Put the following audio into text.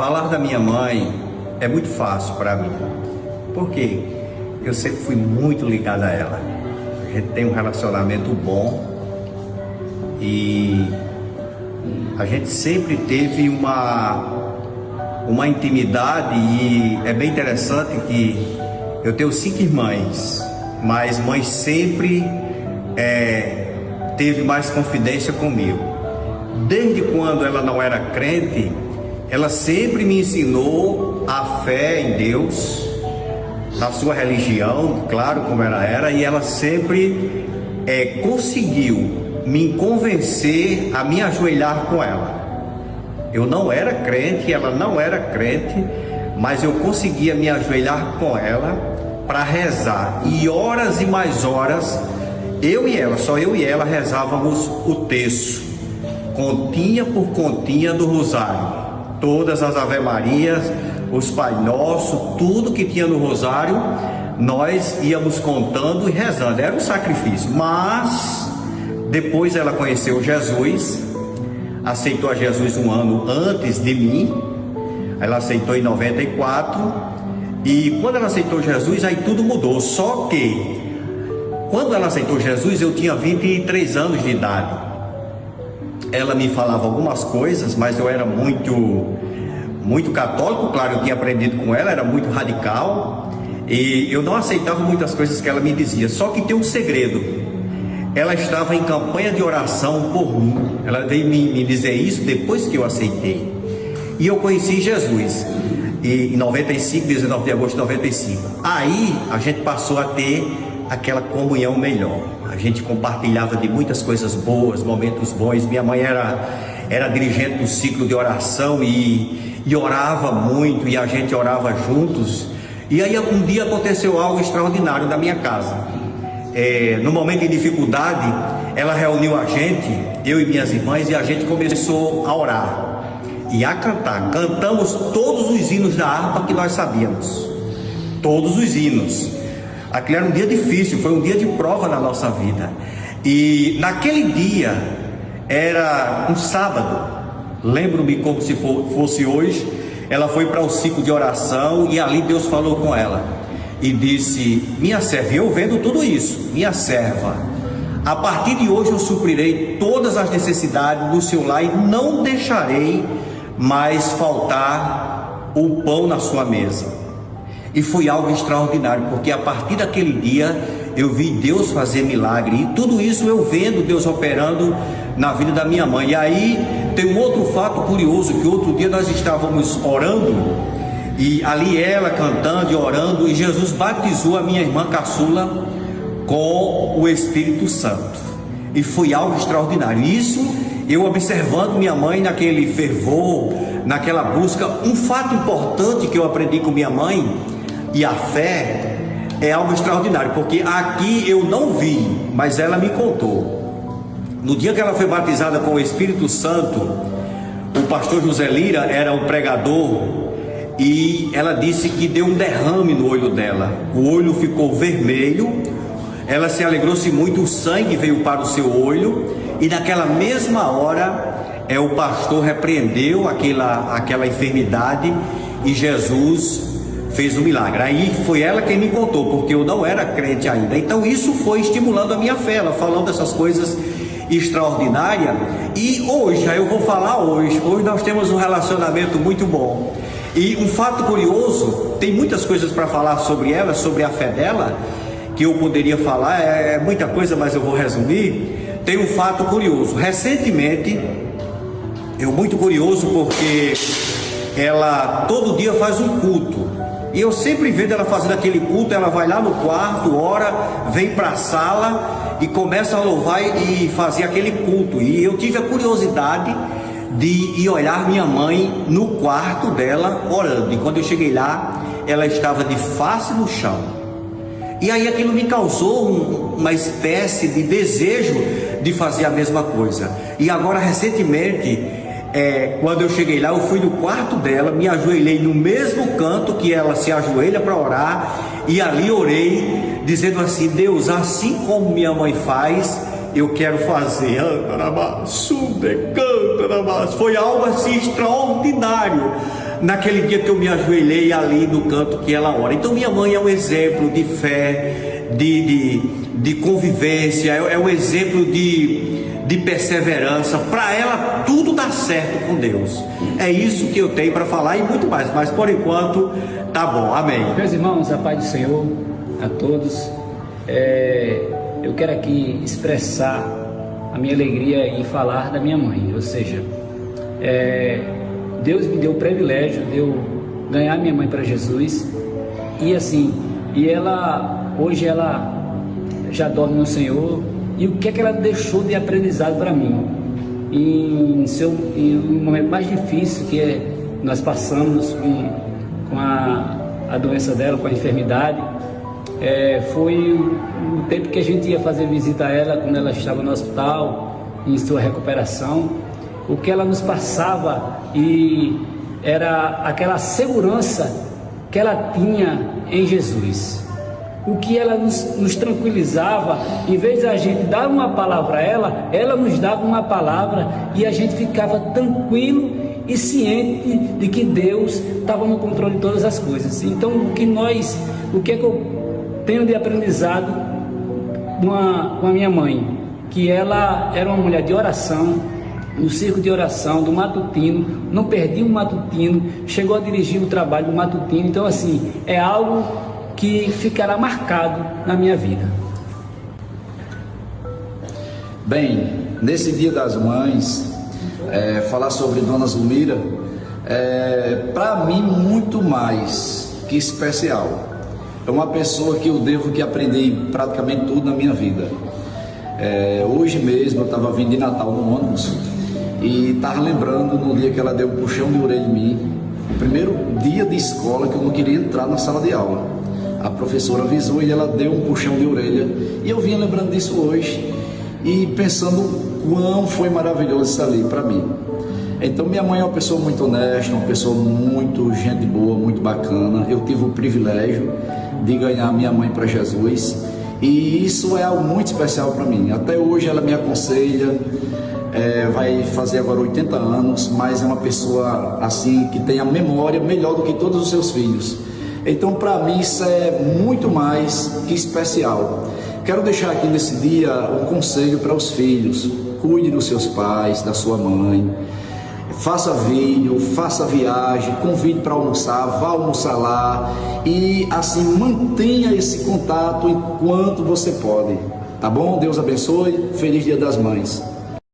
Falar da minha mãe é muito fácil para mim. Por quê? Eu sempre fui muito ligado a ela. A gente tem um relacionamento bom e a gente sempre teve uma intimidade, e é bem interessante que eu tenho 5 irmãs, mas mãe sempre teve mais confidência comigo. Desde quando ela não era crente, ela sempre me ensinou a fé em Deus, na sua religião, claro como ela era, e ela sempre conseguiu me convencer a me ajoelhar com ela. Eu não era crente, ela não era crente, mas eu conseguia me ajoelhar com ela para rezar. E horas e mais horas, eu e ela, só eu e ela, rezávamos o terço, continha por continha do rosário. Todas as Ave-Marias, os Pai Nosso, tudo que tinha no rosário, nós íamos contando e rezando. Era um sacrifício. Mas depois ela conheceu Jesus, aceitou a Jesus um ano antes de mim. Ela aceitou em 94. E quando ela aceitou Jesus, aí tudo mudou. Só que quando ela aceitou Jesus, eu tinha 23 anos de idade. Ela me falava algumas coisas, mas eu era muito católico, claro, eu tinha aprendido com ela, era muito radical, e eu não aceitava muitas coisas que ela me dizia. Só que tem um segredo: ela estava em campanha de oração por mim. Ela veio me dizer isso depois que eu aceitei, e eu conheci Jesus em 95, 19 de agosto de 95. Aí a gente passou a ter aquela comunhão melhor. A gente compartilhava de muitas coisas boas, momentos bons. Minha mãe era dirigente do ciclo de oração e orava muito, e a gente orava juntos. E aí um dia aconteceu algo extraordinário na minha casa. No momento de dificuldade, ela reuniu a gente, eu e minhas irmãs, e a gente começou a orar e a cantar. Cantamos todos os hinos da harpa que nós sabíamos, todos os hinos. Aquele era um dia difícil, foi um dia de prova na nossa vida. E naquele dia, era um sábado, lembro-me como se fosse hoje. Ela foi para o ciclo de oração e ali Deus falou com ela e disse: minha serva, eu vendo tudo isso, minha serva, a partir de hoje eu suprirei todas as necessidades do seu lar e não deixarei mais faltar o pão na sua mesa. E foi algo extraordinário, porque a partir daquele dia eu vi Deus fazer milagre, e tudo isso eu vendo Deus operando na vida da minha mãe. E aí tem um outro fato curioso, que outro dia nós estávamos orando, e ali ela cantando e orando, e Jesus batizou a minha irmã caçula com o Espírito Santo, e foi algo extraordinário. Isso eu observando minha mãe naquele fervor, naquela busca. Um fato importante que eu aprendi com minha mãe, e a fé é algo extraordinário, porque aqui eu não vi, mas ela me contou. No dia que ela foi batizada com o Espírito Santo, o pastor José Lira era um pregador, e ela disse que deu um derrame no olho dela. O olho ficou vermelho, ela se alegrou-se muito, o sangue veio para o seu olho, e naquela mesma hora o pastor repreendeu aquela enfermidade, e Jesus fez um milagre. Aí foi ela quem me contou, porque eu não era crente ainda. Então isso foi estimulando a minha fé, ela falando essas coisas extraordinárias. E hoje, eu vou falar hoje nós temos um relacionamento muito bom. E um fato curioso, tem muitas coisas para falar sobre ela, sobre a fé dela, que eu poderia falar, é muita coisa, mas eu vou resumir. Tem um fato curioso. Recentemente, muito curioso, porque ela todo dia faz um culto, e eu sempre vendo ela fazendo aquele culto. Ela vai lá no quarto, ora, vem para a sala e começa a louvar e fazer aquele culto. E eu tive a curiosidade de ir olhar minha mãe no quarto dela orando, e quando eu cheguei lá, ela estava de face no chão. E aí aquilo me causou uma espécie de desejo de fazer a mesma coisa. E agora recentemente, quando eu cheguei lá, eu fui no quarto dela, me ajoelhei no mesmo canto que ela se ajoelha para orar, e ali orei, dizendo assim: Deus, assim como minha mãe faz, eu quero fazer. Foi algo assim extraordinário naquele dia que eu me ajoelhei ali no canto que ela ora. Então minha mãe é um exemplo de fé, de convivência, é um exemplo de perseverança. Para ela tudo dá certo com Deus. É isso que eu tenho para falar e muito mais, mas por enquanto tá bom, amém. Meus irmãos, a paz do Senhor a todos. Eu quero aqui expressar a minha alegria em falar da minha mãe, ou seja, Deus me deu o privilégio de eu ganhar minha mãe para Jesus, e assim, hoje ela já dorme no Senhor. E o que é que ela deixou de aprendizado para mim em um momento mais difícil que nós passamos com a doença dela, com a enfermidade. Foi o tempo que a gente ia fazer visita a ela quando ela estava no hospital, em sua recuperação. O que ela nos passava e era aquela segurança que ela tinha em Jesus. O que ela nos tranquilizava, em vez de a gente dar uma palavra a ela nos dava uma palavra e a gente ficava tranquilo e ciente de que Deus estava no controle de todas as coisas. Então, o que é que eu tenho de aprendizado com a minha mãe? Que ela era uma mulher de oração, no circo de oração, do matutino, não perdia um matutino, chegou a dirigir o trabalho do matutino. Então, assim, é algo que ficará marcado na minha vida. Bem, nesse Dia das Mães, falar sobre Dona Zulmira para mim muito mais que especial. É uma pessoa que eu devo que aprendi praticamente tudo na minha vida. Hoje mesmo eu estava vindo de Natal no ônibus e estava lembrando no dia que ela deu um puxão de orelha em mim, o primeiro dia de escola que eu não queria entrar na sala de aula. A professora avisou e ela deu um puxão de orelha, e eu vinha lembrando disso hoje e pensando quão foi maravilhoso isso ali para mim. Então minha mãe é uma pessoa muito honesta, uma pessoa muito gente boa, muito bacana. Eu tive o privilégio de ganhar minha mãe para Jesus, e isso é algo muito especial para mim. Até hoje ela me aconselha, vai fazer agora 80 anos, mas é uma pessoa assim que tem a memória melhor do que todos os seus filhos. Então, para mim, isso é muito mais que especial. Quero deixar aqui nesse dia um conselho para os filhos: cuide dos seus pais, da sua mãe, faça vídeo, faça viagem, convide para almoçar, vá almoçar lá e assim mantenha esse contato enquanto você pode. Tá bom? Deus abençoe. Feliz Dia das Mães.